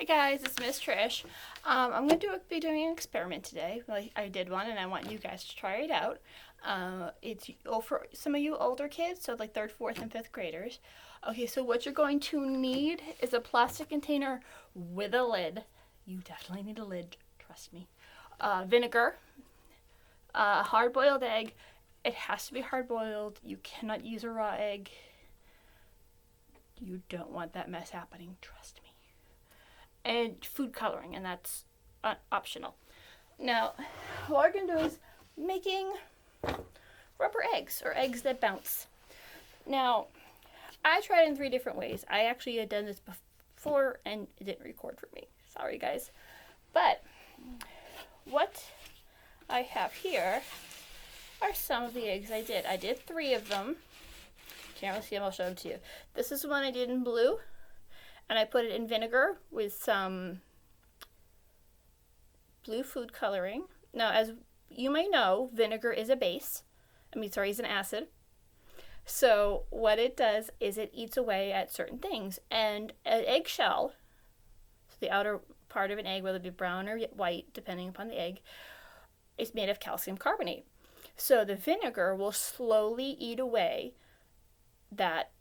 guys, it's Miss Trish. I'm going to be doing an experiment today. Well, I did one and I want you guys to try it out. It's for some of you older kids, so like 3rd, 4th, and 5th graders. Okay, so what you're going to need is a plastic container with a lid. You definitely need a lid, trust me. Vinegar, hard-boiled egg. It has to be hard-boiled. You cannot use a raw egg. You don't want that mess happening, trust me. And food coloring, and that's optional. Now, what we're going to do is making rubber eggs, or eggs that bounce. Now, I tried it in 3 different ways. I actually had done this before, and it didn't record for me. Sorry, guys. But what I have here are some of the eggs I did. I did 3 of them. Can't really see them, I'll show them to you. This is the one I did in blue, and I put it in vinegar with some blue food coloring. Now, as you may know, vinegar is a base. Is an acid. So what it does is it eats away at certain things. And an eggshell, so the outer part of an egg, whether it be brown or white, depending upon the egg, is made of calcium carbonate. So the vinegar will slowly eat away that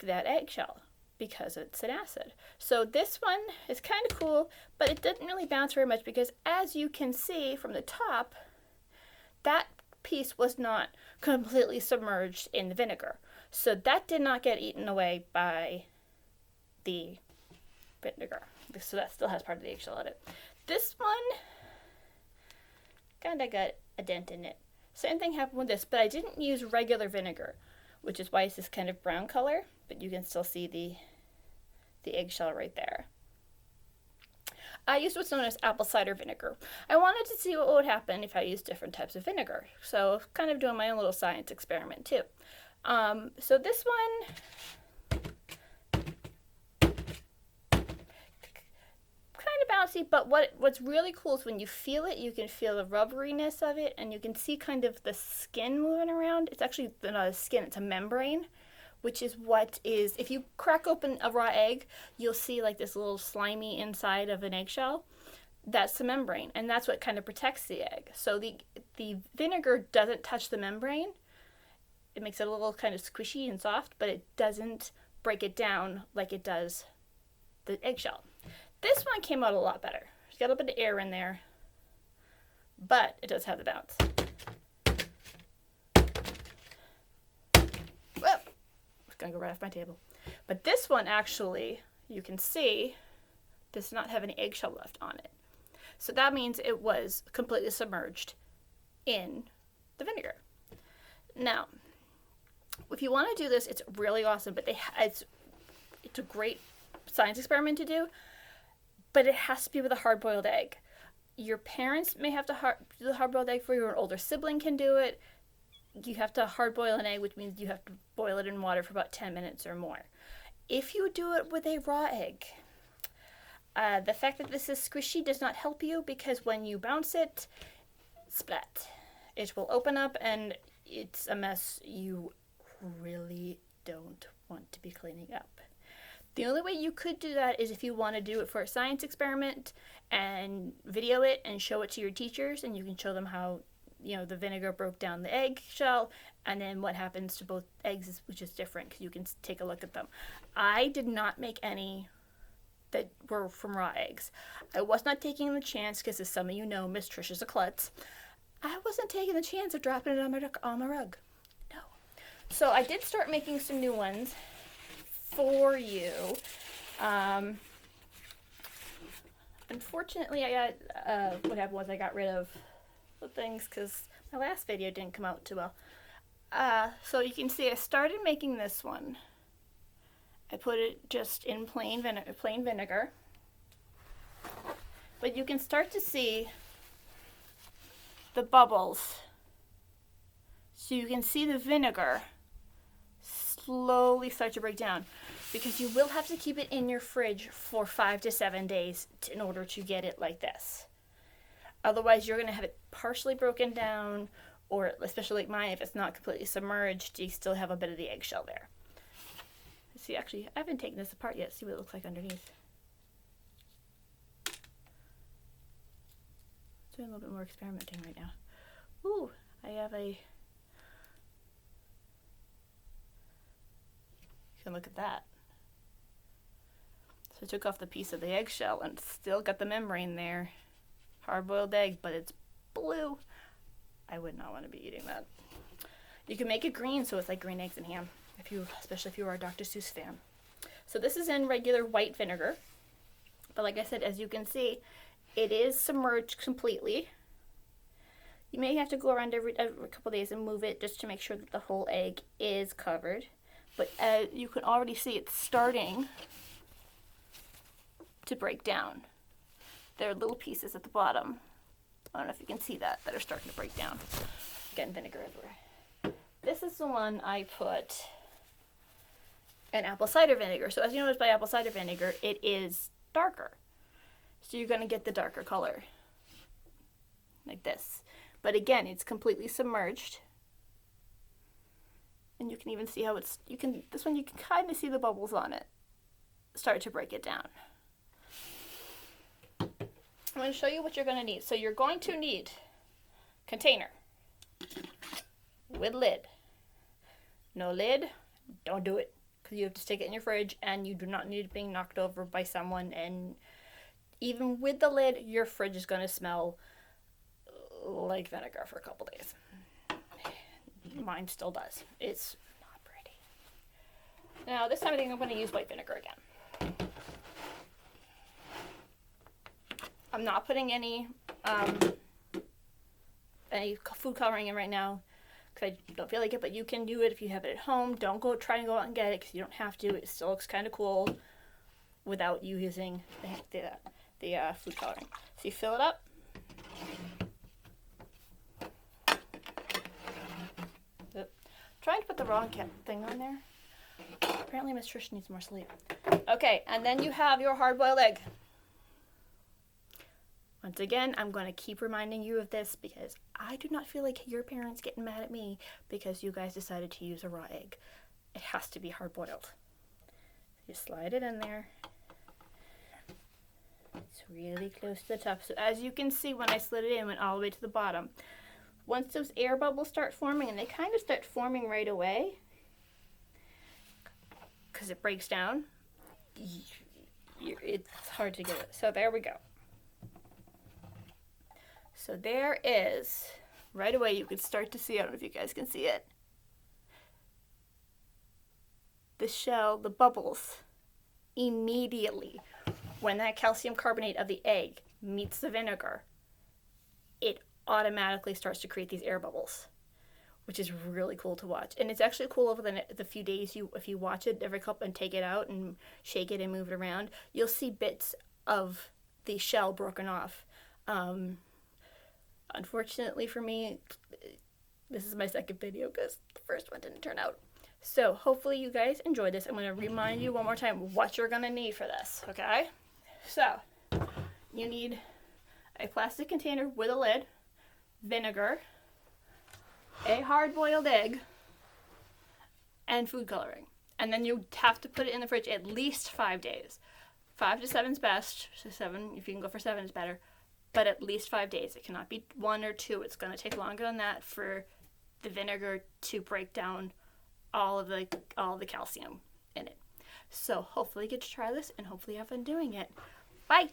eggshell because it's an acid. So this one is kind of cool, but it didn't really bounce very much because, as you can see from the top, that piece was not completely submerged in the vinegar. So that did not get eaten away by the vinegar. So that still has part of the eggshell in it. This one kind of got a dent in it. Same thing happened with this, but I didn't use regular vinegar, which is why it's this kind of brown color, but you can still see the eggshell right there. I used what's known as apple cider vinegar. I wanted to see what would happen if I used different types of vinegar, so kind of doing my own little science experiment too. So this one, kind of bouncy, but what's really cool is when you feel it, you can feel the rubberiness of it, and you can see kind of the skin moving around. It's actually not a skin, it's a membrane, which is what is, if you crack open a raw egg, you'll see like this little slimy inside of an eggshell. That's the membrane, and that's what kind of protects the egg. So the vinegar doesn't touch the membrane. It makes it a little kind of squishy and soft, but it doesn't break it down like it does the eggshell. This one came out a lot better. It's got a little bit of air in there, but it does have the bounce. Whoa! It's gonna go right off my table. But this one actually, you can see, does not have any eggshell left on it. So that means it was completely submerged in the vinegar. Now, if you want to do this, it's really awesome, but it's a great science experiment to do. But it has to be with a hard-boiled egg. Your parents may have to do the hard-boiled egg for you, or an older sibling can do it. You have to hard-boil an egg, which means you have to boil it in water for about 10 minutes or more. If you do it with a raw egg, the fact that this is squishy does not help you, because when you bounce it, splat. It will open up, and it's a mess you really don't want to be cleaning up. The only way you could do that is if you want to do it for a science experiment and video it and show it to your teachers, and you can show them how, the vinegar broke down the eggshell, and then what happens to both eggs, which is different because you can take a look at them. I did not make any that were from raw eggs. I was not taking the chance because, as some of you know, Miss Trish is a klutz. I wasn't taking the chance of dropping it on my rug. No. So I did start making some new ones for you. Unfortunately, what happened was I got rid of the things because my last video didn't come out too well. So you can see I started making this one. I put it just in plain vinegar. But you can start to see the bubbles. So you can see the vinegar slowly start to break down, because you will have to keep it in your fridge for 5 to 7 days in order to get it like this. Otherwise, you're going to have it partially broken down, or especially like mine, if it's not completely submerged, you still have a bit of the eggshell there. See, actually, I haven't taken this apart yet. See what it looks like underneath. Doing a little bit more experimenting right now. Ooh, I have a... You can look at that. So I took off the piece of the eggshell and still got the membrane there. Hard-boiled egg, but it's blue. I would not want to be eating that. You can make it green, so it's like green eggs and ham, especially if you are a Dr. Seuss fan. So this is in regular white vinegar. But like I said, as you can see, it is submerged completely. You may have to go around every couple days and move it just to make sure that the whole egg is covered. But you can already see it's starting to break down. There are little pieces at the bottom. I don't know if you can see that are starting to break down. Getting vinegar everywhere. This is the one I put in apple cider vinegar. So as you notice by apple cider vinegar, it is darker. So you're going to get the darker color. Like this. But again, it's completely submerged. And you can even see how this one you can kind of see the bubbles on it. Start to break it down. I'm going to show you what you're going to need. So you're going to need container with lid. No lid, don't do it. Because you have to stick it in your fridge and you do not need it being knocked over by someone. And even with the lid, your fridge is going to smell like vinegar for a couple days. Mine still does. It's not pretty. Now this time I think I'm going to use white vinegar again. I'm not putting any food coloring in right now because I don't feel like it, but you can do it if you have it at home. Don't try and go out and get it because you don't have to. It still looks kind of cool without you using the food coloring. So you fill it up. Trying to put the wrong thing on there. Apparently Miss Trish needs more sleep. Okay, and then you have your hard-boiled egg. Once again, I'm going to keep reminding you of this because I do not feel like your parents getting mad at me because you guys decided to use a raw egg. It has to be hard-boiled. You slide it in there. It's really close to the top. So as you can see, when I slid it in, it went all the way to the bottom. Once those air bubbles start forming, and they kind of start forming right away, because it breaks down, it's hard to get it. So there we go. So there is, right away you can start to see, I don't know if you guys can see it, the shell, the bubbles, immediately when that calcium carbonate of the egg meets the vinegar, it automatically starts to create these air bubbles, which is really cool to watch. And it's actually cool over the few days if you watch it every couple and take it out and shake it and move it around, you'll see bits of the shell broken off. Unfortunately for me, this is my second video because the first one didn't turn out. So hopefully you guys enjoyed this. I'm going to remind you one more time what you're going to need for this, okay? So you need a plastic container with a lid, vinegar, a hard-boiled egg, and food coloring. And then you have to put it in the fridge at least 5 days. 5 to 7 is best. So 7, if you can go for 7, is better. But at least 5 days. It cannot be 1 or 2. It's going to take longer than that for the vinegar to break down all of the calcium in it. So hopefully you get to try this and hopefully you have fun doing it. Bye!